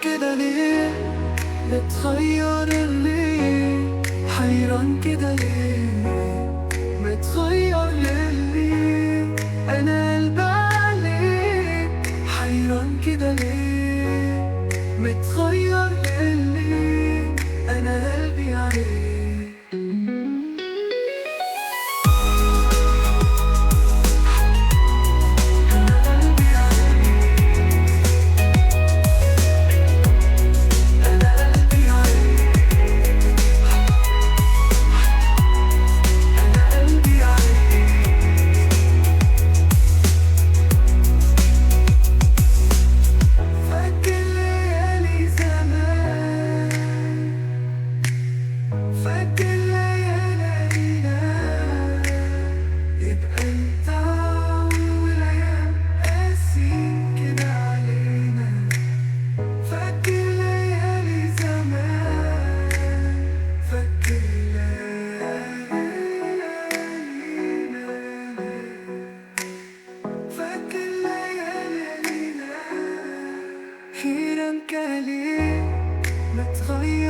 كده ليه؟ متغير ليه؟ حيران كده ليه؟ متغير ليه؟ أنا قلبي عليك حيران كده ليه؟ متغير ليه؟ أنا قلبي عليك. أخيراً كان ليه متغير